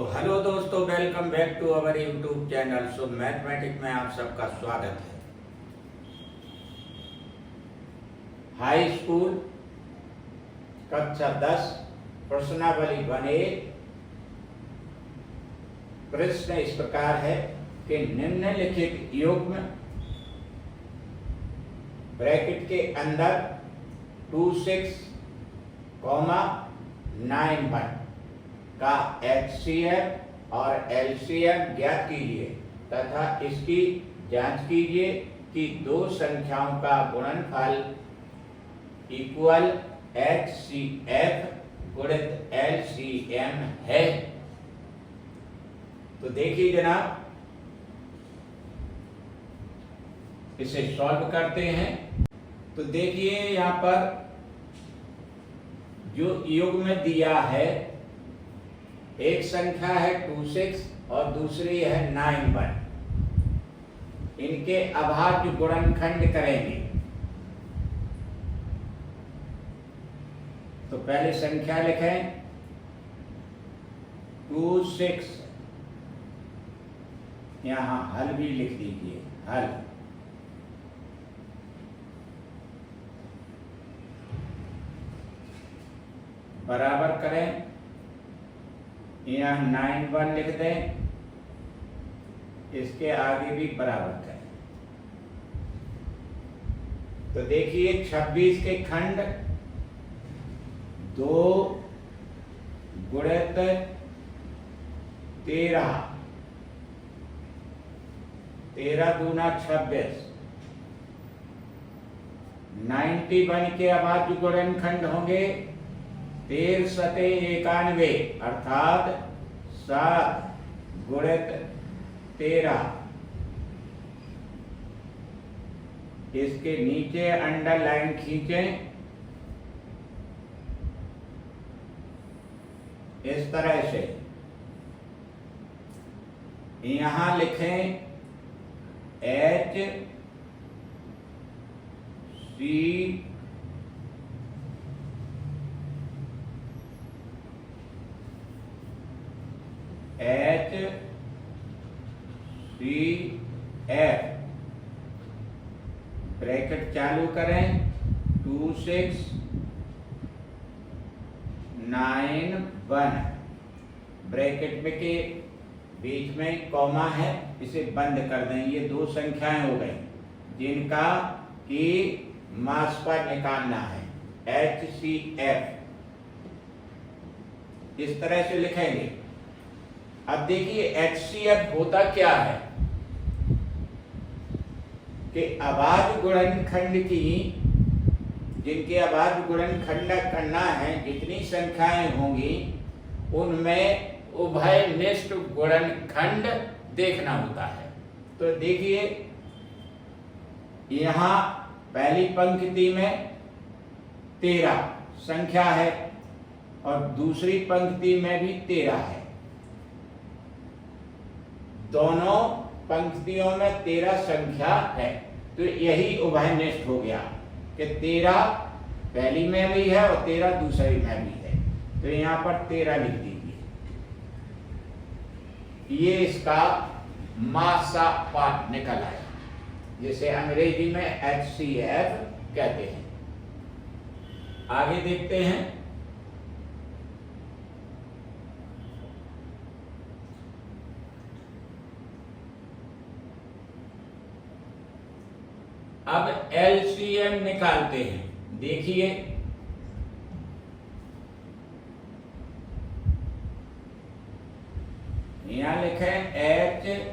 Hello दोस्तों, welcome back to our YouTube channel. Mathematics में आप सबका स्वागत है। हाई स्कूल कक्षा 10 प्रश्नावली बने। प्रश्न इस प्रकार है कि निम्नलिखित युग्म ब्रैकेट के अंदर 26, 91 का HCF और LCM ज्ञात कीजिए तथा इसकी जांच कीजिए कि दो संख्याओं का गुणनफल इक्वल HCF गुणित LCM है। तो देखिए जनाब, इसे सॉल्व करते हैं। तो देखिए यहाँ पर जो युग्म दिया है, एक संख्या है 26 और दूसरी है 91। इनके अभाज्य गुणनखंड करेंगे। तो पहले संख्या लिखें 26, यहां हल भी लिख दीजिए। हल बराबर करें, यहाँ 91 लिख दें, इसके आगे भी बराबर करें। तो देखिए 26 के खंड 2 गुणित 13, 13 दूना 26। 91 के अभाज्य गुणनखंड होंगे 13 सते 91 अर्थात 7 गुणित 13। इसके नीचे अंडरलाइन खींचें इस तरह से। यहां लिखें HCF ब्रैकेट चालू करें। 26, 91 ब्रैकेट में के बीच में कॉमा है, इसे बंद कर दें। ये दो संख्याएं हो गई जिनका कि मास पर निकालना है, HCF। इस तरह से लिखेंगे। अब देखिए HCF होता क्या है कि अभाज्य गुणनखंड की, जिनके अभाज्य गुणनखंड करना है, जितनी संख्याएं होंगी उनमें उभयनिष्ठ गुणनखंड देखना होता है। तो देखिए यहां पहली पंक्ति में 13 संख्या है और दूसरी पंक्ति में भी 13 है। दोनों पंक्तियों में 13 संख्या है। तो यही उभयनिष्ठ हो गया कि 13 पहली में भी है और 13 दूसरी में भी है। तो यहां पर 13 लिख दीजिए। ये इसका मासा पार्ट निकल आया, जिसे अंग्रेजी में HCF कहते हैं। आगे देखते हैं। अब LCM निकालते हैं। देखिए यहां लिखें HCF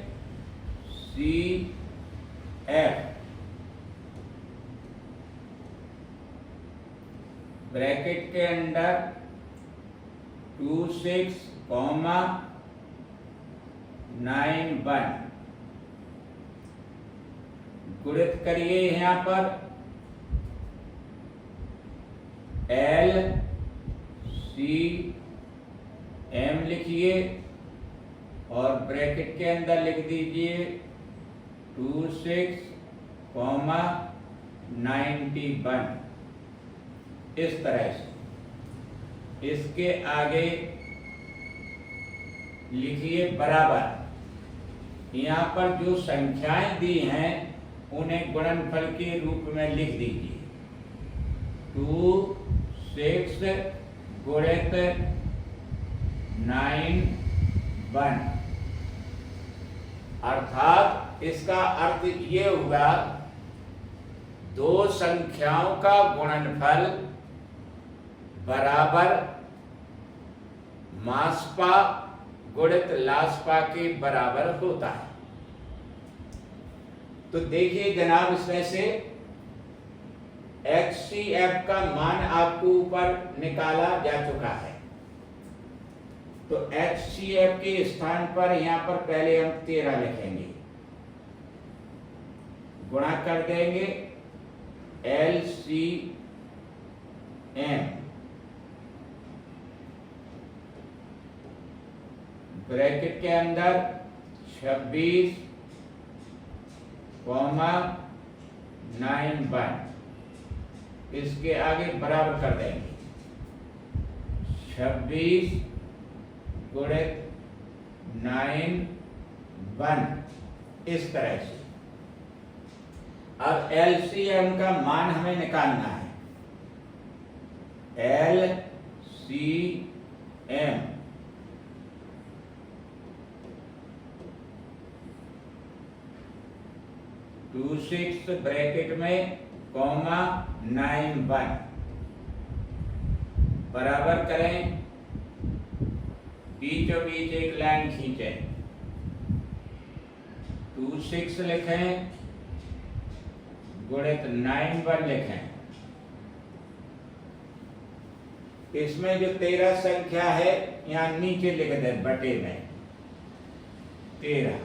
ब्रैकेट के अंदर 26, 91 गुणित करिए। यहां पर LCM लिखिए और ब्रैकेट के अंदर लिख दीजिए 26, 91 इस तरह से। इसके आगे लिखिए बराबर। यहाँ पर जो संख्याएं दी हैं उन्हें गुणनफल के रूप में लिख दीजिए। 2 6 गुणित 9 1। अर्थात इसका अर्थ ये हुआ दो संख्याओं का गुणनफल बराबर मास्पा गुणित लास्पा के बराबर होता है। तो देखिए जनाब, इसमें से HCF का मान आपको ऊपर निकाला जा चुका है। तो HCF के स्थान पर यहां पर पहले हम 13 लिखेंगे, गुणा कर देंगे LCM ब्रैकेट के अंदर 26, 9 1। इसके आगे बराबर कर देंगे 26 गुणित 9 1। इस तरह से अब LCM का मान हमें निकालना है। LCM 26 ब्रैकेट में 9 1 बराबर करें, बीचों बीच एक लाइन खींचें, 26 लिखें गुणित 9 1 लिखें। इसमें जो 13 संख्या है यहां नीचे लिख दें बटे में 13।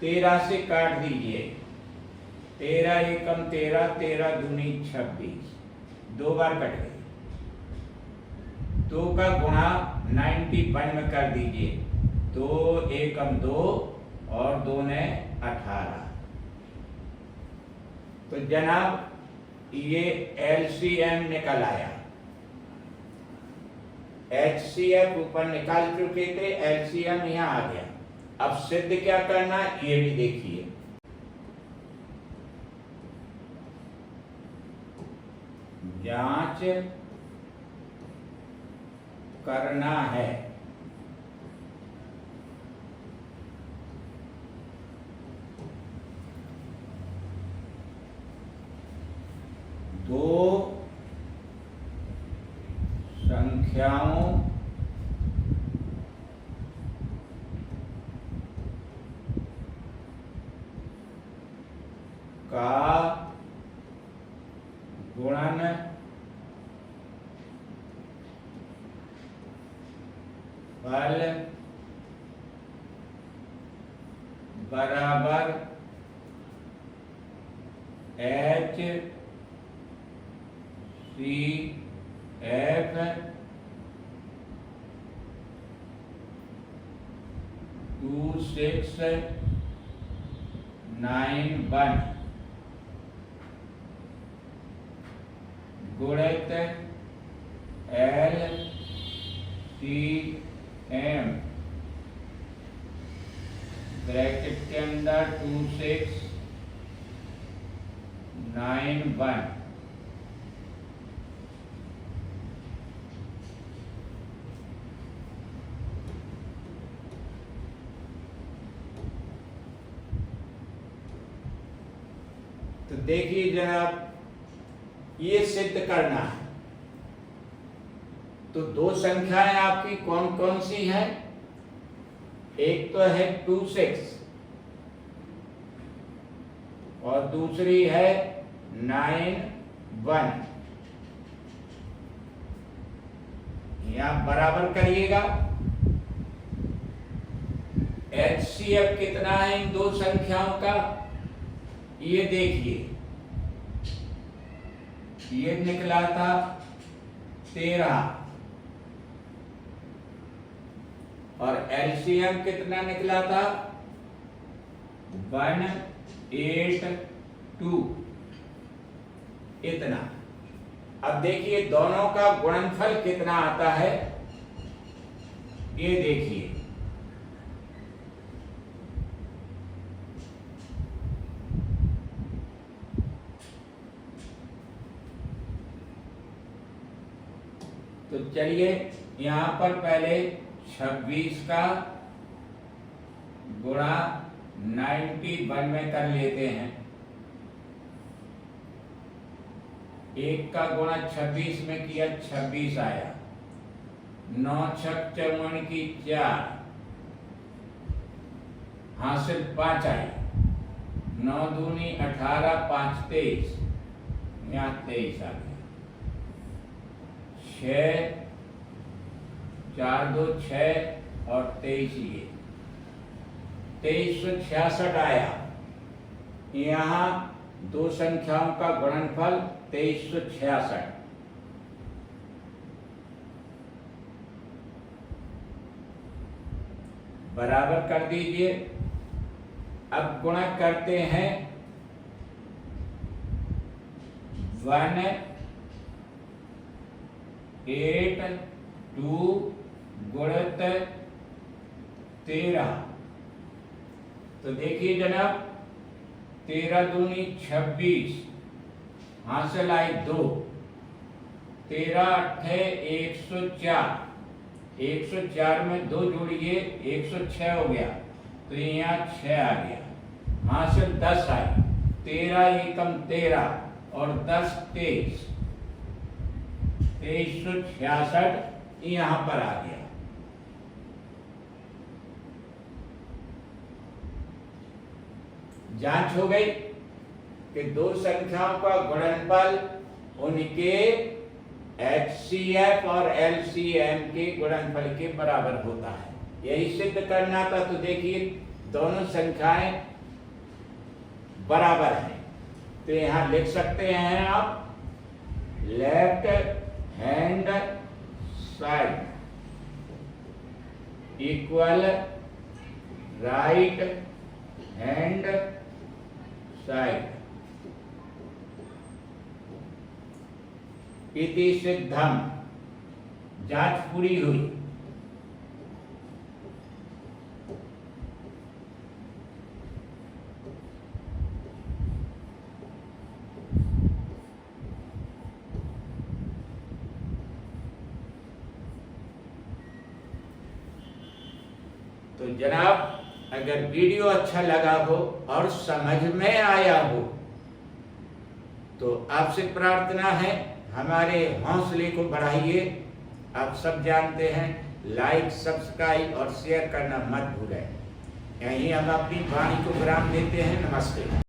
13 से काट दीजिए, 13 एकम 13, 13 दूनी 26, 2 बार कट गई। 2 का गुणा 91 में कर दीजिए, 2 एकम 2 और 2 ने 18। तो जनाब ये LCM निकल आया। HCF ऊपर निकाल चुके थे, LCM यहां आ गया। अब सिद्ध क्या करना ये भी देखिए। जांच करना है। दो संख्याओं का गुणनफल बराबर HCF 26 9 1 गुणित LCM ब्रैकेट के अंदर 26 9 1। तो देखिए जनाब, ये सिद्ध करना है। तो दो संख्याएं आपकी कौन कौन सी हैं? एक तो है 26 और दूसरी है 9 1। यहां बराबर करिएगा। HCF कितना है इन दो संख्याओं का ये देखिए। ये निकला था 13 और LCM कितना निकला था 182 इतना। अब देखिए दोनों का गुणनफल कितना आता है। ये देखिए, तो चलिए यहां पर पहले 26 का गुणा 91 में कर लेते हैं। 1 का गुणा 26 में किया, 26 आया। 9 छक 54 की 4, हासिल 5 आई। 9 दूनी 18, 5 23, यहाँ 23 आ गया। 6 4 2 6 और 23 ये 2366 आया। यहाँ दो संख्याओं का गुणनफल 2366। बराबर कर दीजिए। अब गुणा करते हैं 1 8 2 गुणित 13। तो देखिए जनाब, 13 दूनी 26, हासिल आई 2। 13 अट्ठे 104, 104 में 2 जोड़िए 106 हो गया, तो यहाँ 6 आ गया। हासिल 10 आई। 13 एकम 13 और 10 23, 2366 यहाँ पर आ गया। जांच हो गई कि दो संख्याओं का गुणनफल उनके HCF और LCM के गुणनफल के बराबर होता है। यही सिद्ध करना था। तो देखिए दोनों संख्याएं बराबर हैं, तो यहां लिख सकते हैं आप left hand side equal right hand side. इति सिद्धम। जांच पूरी हुई। तो जनाब, अगर वीडियो अच्छा लगा हो और समझ में आया हो तो आपसे प्रार्थना है, हमारे हौसले को बढ़ाइए। आप सब जानते हैं, लाइक सब्सक्राइब और शेयर करना मत भूलें। यहीं हम अपनी वाणी को विराम देते हैं। नमस्ते।